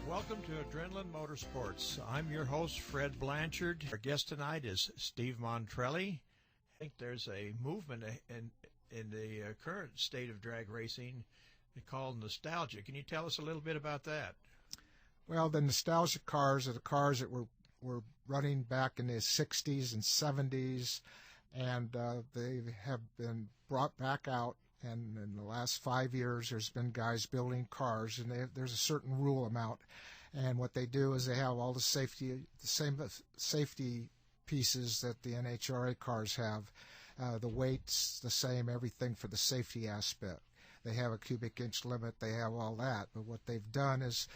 Welcome to Adrenaline Motorsports. I'm your host, Fred Blanchard. Our guest tonight is Steve Montrelli. I think there's a movement in the current state of drag racing called nostalgia. Can you tell us a little bit about that? Well, the nostalgia cars are the cars that were running back in the 60s and 70s, and they have been brought back out. And in the last 5 years, there's been guys building cars, and there's a certain rule amount. And what they do is they have all the same safety pieces that the NHRA cars have. The weight's the same, everything for the safety aspect. They have a cubic inch limit, they have all that. But what they've done is,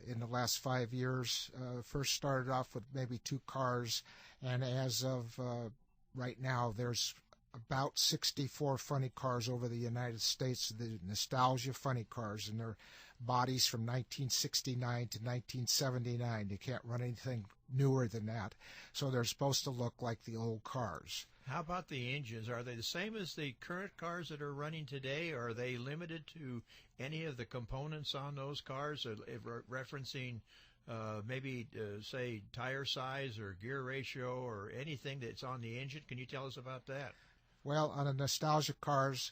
in the last 5 years, first started off with maybe 2 cars, and as of right now, there's about 64 funny cars over the United States, the nostalgia funny cars, and they're bodies from 1969 to 1979. You can't run anything newer than that. So they're supposed to look like the old cars. How about the engines? Are they the same as the current cars that are running today, or are they limited to any of the components on those cars, referencing maybe, say, tire size or gear ratio or anything that's on the engine? Can you tell us about that? Well, on the nostalgia cars,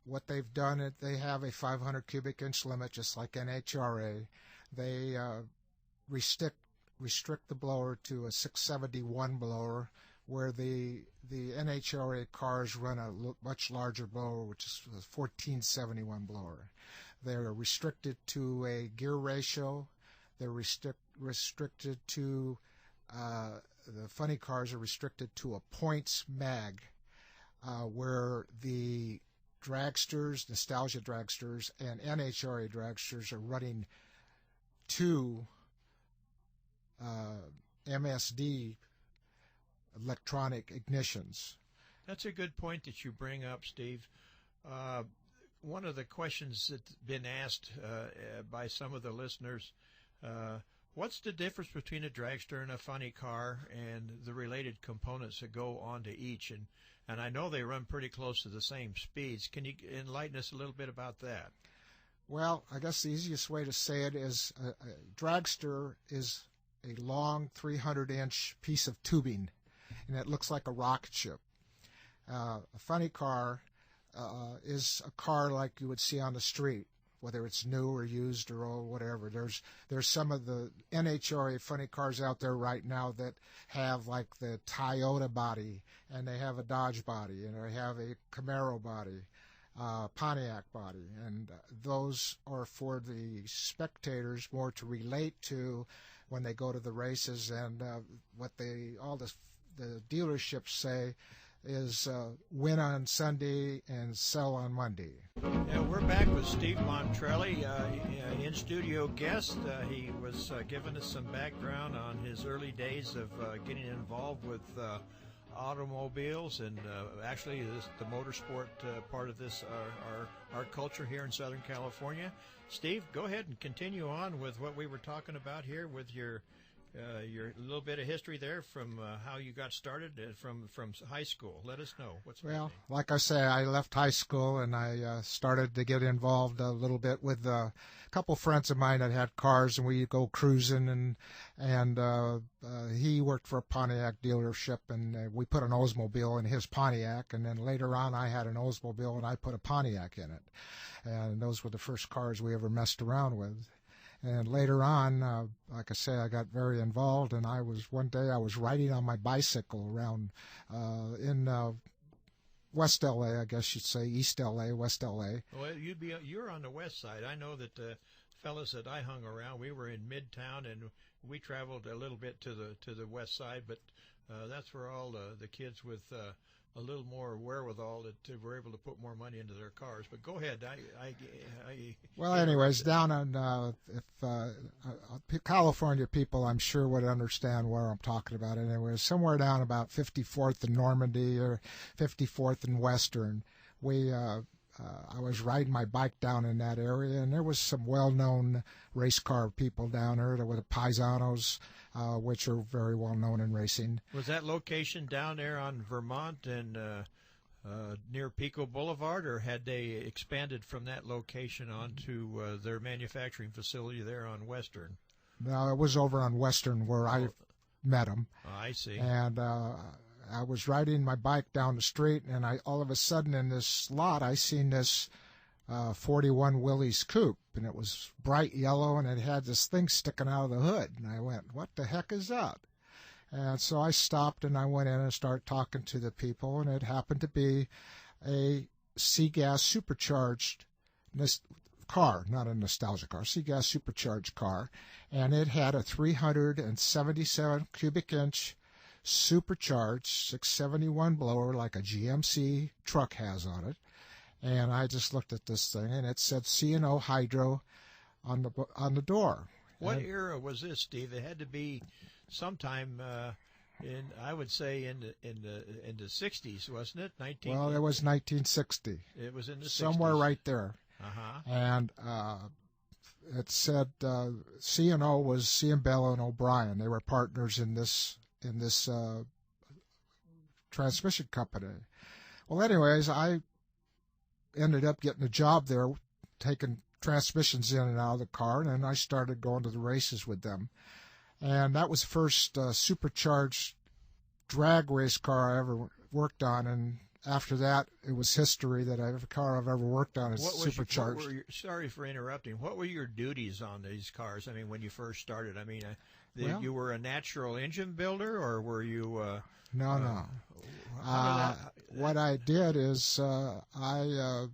what they've done is they have a 500 cubic inch limit, just like NHRA. They restrict the blower to a 671 blower, where the NHRA cars run a much larger blower, which is a 1471 blower. They're restricted to a gear ratio. They're restricted to the funny cars are restricted to a points mag. Where the dragsters, nostalgia dragsters, and NHRA dragsters are running 2 MSD electronic ignitions. That's a good point that you bring up, Steve. One of the questions that's been asked by some of the listeners, what's the difference between a dragster and a funny car and the related components that go onto each? And I know they run pretty close to the same speeds. Can you enlighten us a little bit about that? Well, I guess the easiest way to say it is a dragster is a long 300-inch piece of tubing, and it looks like a rocket ship. A funny car is a car like you would see on the street, whether it's new or used or old, whatever. There's some of the NHRA funny cars out there right now that have like the Toyota body, and they have a Dodge body, and they have a Camaro body, Pontiac body, and those are for the spectators more to relate to when they go to the races. And what all the dealerships say is win on Sunday and sell on Monday. And we're back with Steve Montrelli, in-studio guest. He was giving us some background on his early days of getting involved with automobiles, and actually the motorsport part of this, our culture here in Southern California. Steve, go ahead and continue on with what we were talking about here with your little bit of history there from how you got started from high school. Let us know. Well, like I say, I left high school and I started to get involved a little bit with a couple friends of mine that had cars, and we'd go cruising, and he worked for a Pontiac dealership, and we put an Oldsmobile in his Pontiac, and then later on I had an Oldsmobile and I put a Pontiac in it, and those were the first cars we ever messed around with. And later on, like I say, I got very involved, and one day I was riding on my bicycle around in West LA, I guess you'd say, East LA, West LA. Well, you're on the west side. I know that the fellas that I hung around, we were in Midtown, and we traveled a little bit to the west side, but that's where all the kids with a little more wherewithal that were able to put more money into their cars. But go ahead. Well, anyways, down on California people, I'm sure would understand where I'm talking about. Anyways, somewhere down about 54th and Normandy or 54th and Western, I was riding my bike down in that area, and there was some well-known race car people down there. There were the Paisanos, which are very well known in racing. Was that location down there on Vermont and near Pico Boulevard, or had they expanded from that location onto their manufacturing facility there on Western? No, it was over on Western where I met him. Oh, I see. And I was riding my bike down the street, and all of a sudden in this lot I seen this 41 Willys coupe, and it was bright yellow, and it had this thing sticking out of the hood. And I went, "What the heck is that?" And so I stopped and I went in and started talking to the people, and it happened to be a C-gas supercharged car, not a nostalgia car, C-gas supercharged car, and it had a 377 cubic inch supercharged 671 blower like a GMC truck has on it. And I just looked at this thing, and it said C&O Hydro on the door. What era was this, Steve? It had to be sometime I would say in the 60s, wasn't it? Well, it was 1960. It was in the 60s. Somewhere right there. Uh-huh. And it said C&O was C. Bell and O'Brien. They were partners in this transmission company. Well, anyways, I ended up getting a job there, taking transmissions in and out of the car, and then I started going to the races with them. And that was the first supercharged drag race car I ever worked on, and after that, it was history that every car I've ever worked on is supercharged. Sorry for interrupting. What were your duties on these cars? I mean, when you first started, I mean, you were a natural engine builder, or were you? No. What I did is I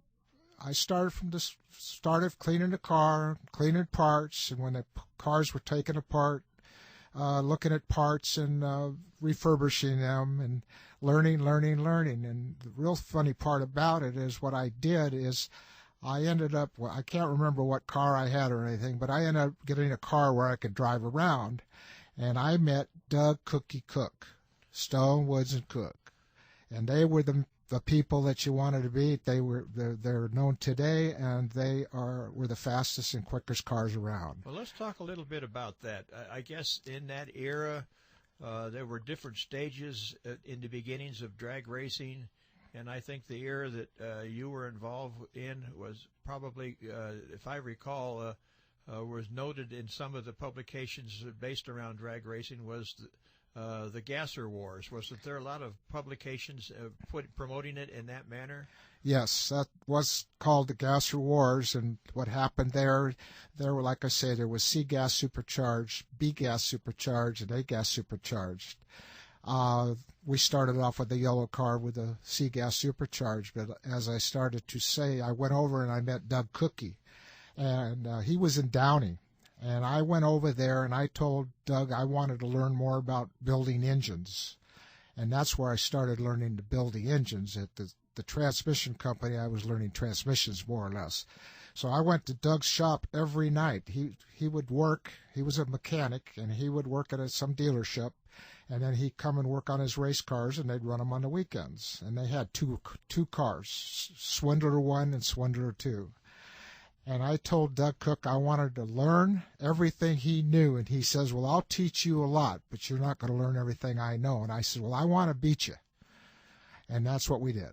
started cleaning the car, cleaning parts, and when the cars were taken apart, looking at parts and refurbishing them and learning. And the real funny part about it is what I did is I ended up, well, I can't remember what car I had or anything, but I ended up getting a car where I could drive around. And I met Doug Cookie Cook, Stone, Woods, and Cook. And they were the people that you wanted to beat. They're known today, and were the fastest and quickest cars around. Well, let's talk a little bit about that. I guess in that era, there were different stages in the beginnings of drag racing, and I think the era that you were involved in was probably, if I recall, was noted in some of the publications based around drag racing was the Gasser Wars. Wasn't there a lot of publications promoting it in that manner? Yes, that was called the Gasser Wars, and what happened there were, like I say, there was C-gas supercharged, B-gas supercharged, and A-gas supercharged. We started off with the yellow car with the C-gas supercharged, but as I started to say, I went over and I met Doug Cookie, and he was in Downey. And I went over there and I told Doug I wanted to learn more about building engines. And that's where I started learning to build the engines. At the transmission company, I was learning transmissions more or less. So I went to Doug's shop every night. He would work. He was a mechanic, and he would work at some dealership. And then he'd come and work on his race cars, and they'd run them on the weekends. And they had two cars, Swindler 1 and Swindler 2. And I told Doug Cook I wanted to learn everything he knew. And he says, well, I'll teach you a lot, but you're not going to learn everything I know. And I said, well, I want to beat you. And that's what we did.